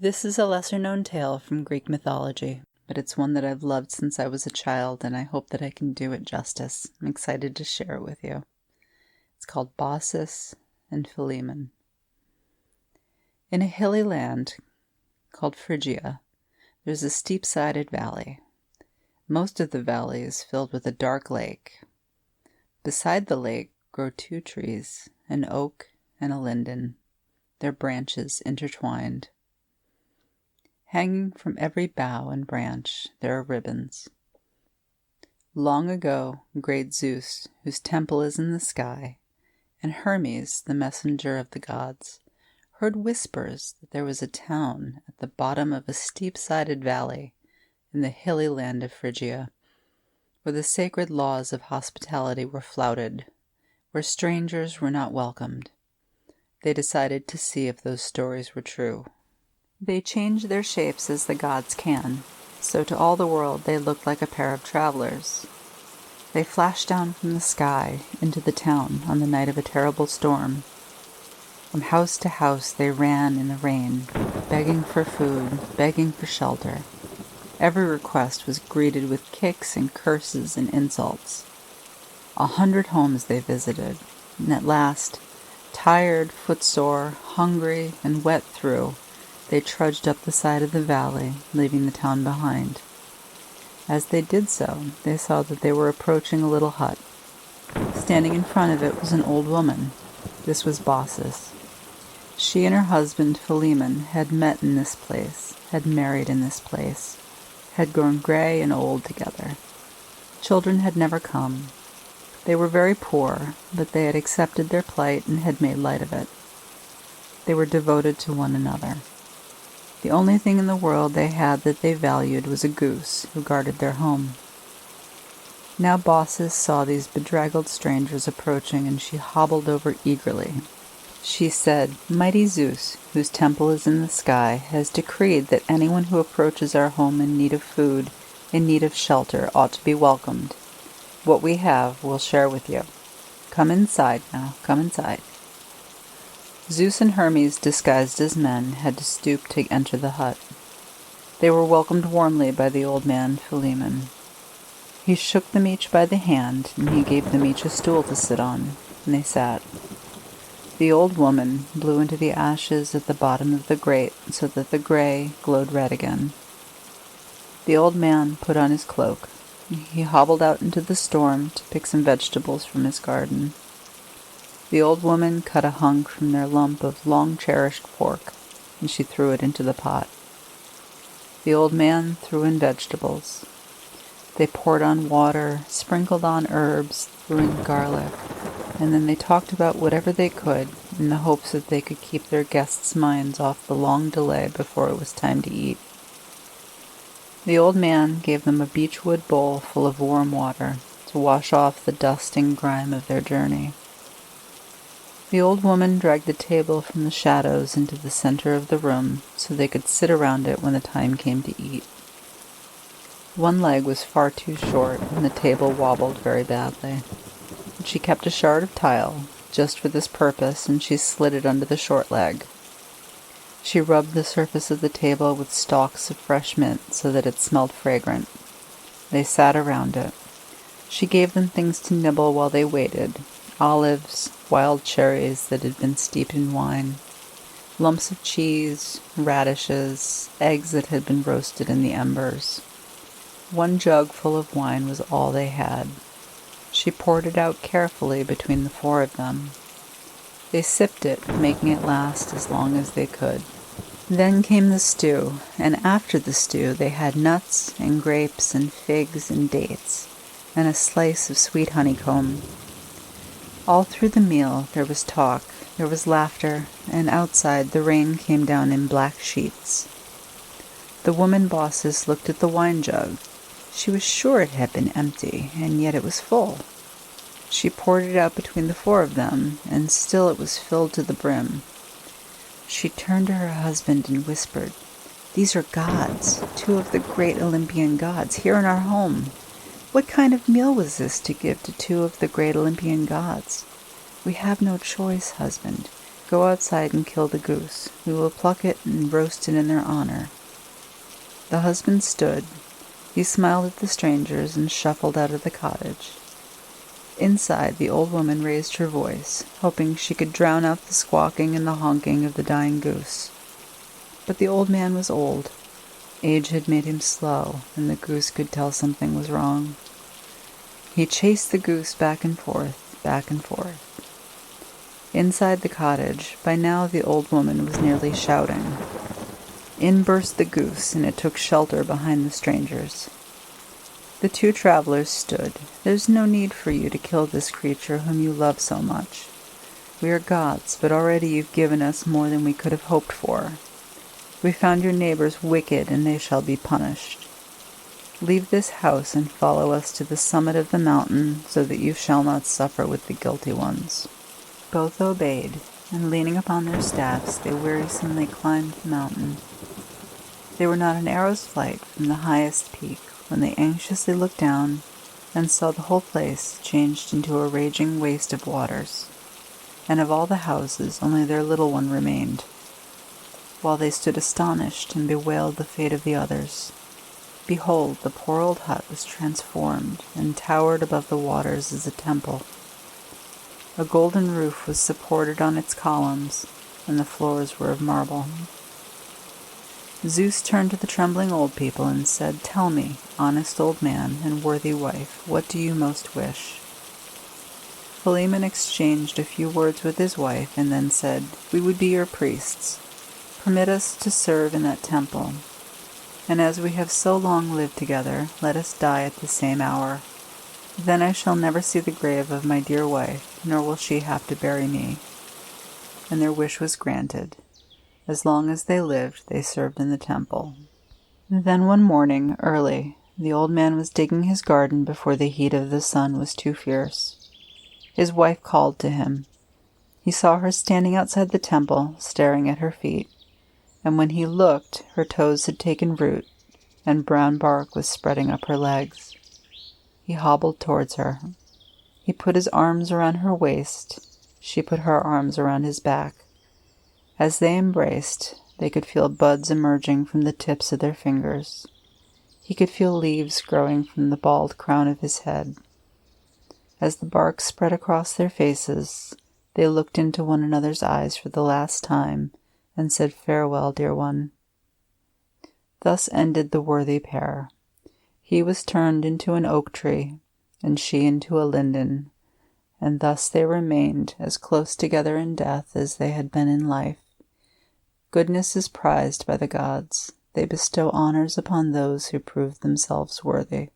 This is a lesser-known tale from Greek mythology, but it's one that I've loved since I was a child, and I hope that I can do it justice. I'm excited to share it with you. It's called Baucis and Philemon. In a hilly land called Phrygia, there's a steep-sided valley. Most of the valley is filled with a dark lake. Beside the lake grow two trees, an oak and a linden, their branches intertwined. Hanging from every bough and branch there are ribbons. Long ago, great Zeus, whose temple is in the sky, and Hermes, the messenger of the gods, heard whispers that there was a town at the bottom of a steep-sided valley in the hilly land of Phrygia, where the sacred laws of hospitality were flouted, where strangers were not welcomed. They decided to see if those stories were true. They change their shapes as the gods can, so to all the world they looked like a pair of travelers. They flashed down from the sky into the town on the night of a terrible storm. From house to house they ran in the rain, begging for food, begging for shelter. Every request was greeted with kicks and curses and insults. 100 homes they visited, and at last, tired, footsore, hungry, and wet through, they trudged up the side of the valley, leaving the town behind. As they did so, they saw that they were approaching a little hut. Standing in front of it was an old woman. This was Baucis. She and her husband, Philemon, had met in this place, had married in this place, had grown gray and old together. Children had never come. They were very poor, but they had accepted their plight and had made light of it. They were devoted to one another. The only thing in the world they had that they valued was a goose who guarded their home. Now Baucis saw these bedraggled strangers approaching, and she hobbled over eagerly. She said, "Mighty Zeus, whose temple is in the sky, has decreed that anyone who approaches our home in need of food, in need of shelter, ought to be welcomed. What we have we'll share with you. Come inside now, come inside." Zeus and Hermes, disguised as men, had to stoop to enter the hut. They were welcomed warmly by the old man, Philemon. He shook them each by the hand, and he gave them each a stool to sit on, and they sat. The old woman blew into the ashes at the bottom of the grate so that the gray glowed red again. The old man put on his cloak. He hobbled out into the storm to pick some vegetables from his garden. The old woman cut a hunk from their lump of long-cherished pork, and she threw it into the pot. The old man threw in vegetables. They poured on water, sprinkled on herbs, threw in garlic, and then they talked about whatever they could in the hopes that they could keep their guests' minds off the long delay before it was time to eat. The old man gave them a beechwood bowl full of warm water to wash off the dust and grime of their journey. The old woman dragged the table from the shadows into the center of the room so they could sit around it when the time came to eat. One leg was far too short, and the table wobbled very badly. But she kept a shard of tile just for this purpose, and she slid it under the short leg. She rubbed the surface of the table with stalks of fresh mint so that it smelled fragrant. They sat around it. She gave them things to nibble while they waited: olives, wild cherries that had been steeped in wine, lumps of cheese, radishes, eggs that had been roasted in the embers. One jug full of wine was all they had. She poured it out carefully between the 4 of them. They sipped it, making it last as long as they could. Then came the stew, and after the stew they had nuts and grapes and figs and dates, and a slice of sweet honeycomb. All through the meal there was talk, there was laughter, and outside the rain came down in black sheets. The woman Baucis looked at the wine jug. She was sure it had been empty, and yet it was full. She poured it out between the 4 of them, and still it was filled to the brim. She turned to her husband and whispered, "These are gods, 2 of the great Olympian gods, here in our home. What kind of meal was this to give to 2 of the great Olympian gods? We have no choice, husband. Go outside and kill the goose. We will pluck it and roast it in their honor." The husband stood. He smiled at the strangers and shuffled out of the cottage. Inside, the old woman raised her voice, hoping she could drown out the squawking and the honking of the dying goose. But the old man was old. Age had made him slow, and the goose could tell something was wrong. He chased the goose back and forth, back and forth. Inside the cottage, by now the old woman was nearly shouting. In burst the goose, and it took shelter behind the strangers. The two travelers stood. "There's no need for you to kill this creature whom you love so much. We are gods, but already you've given us more than we could have hoped for. We found your neighbors wicked, and they shall be punished. Leave this house and follow us to the summit of the mountain, so that you shall not suffer with the guilty ones." Both obeyed, and leaning upon their staffs, they wearisomely climbed the mountain. They were not an arrow's flight from the highest peak when they anxiously looked down and saw the whole place changed into a raging waste of waters, and of all the houses only their little one remained. While they stood astonished and bewailed the fate of the others, behold, the poor old hut was transformed and towered above the waters as a temple. A golden roof was supported on its columns, and the floors were of marble. Zeus turned to the trembling old people and said, "Tell me, honest old man and worthy wife, what do you most wish?" Philemon exchanged a few words with his wife and then said, "We would be your priests. Permit us to serve in that temple. And as we have so long lived together, let us die at the same hour. Then I shall never see the grave of my dear wife, nor will she have to bury me." And their wish was granted. As long as they lived, they served in the temple. Then one morning, early, the old man was digging his garden before the heat of the sun was too fierce. His wife called to him. He saw her standing outside the temple, staring at her feet, and when he looked, her toes had taken root, and brown bark was spreading up her legs. He hobbled towards her. He put his arms around her waist. She put her arms around his back. As they embraced, they could feel buds emerging from the tips of their fingers. He could feel leaves growing from the bald crown of his head. As the bark spread across their faces, they looked into one another's eyes for the last time and said, "Farewell, dear one." Thus ended the worthy pair. He was turned into an oak tree, and she into a linden, and thus they remained as close together in death as they had been in life. Goodness is prized by the gods. They bestow honors upon those who prove themselves worthy.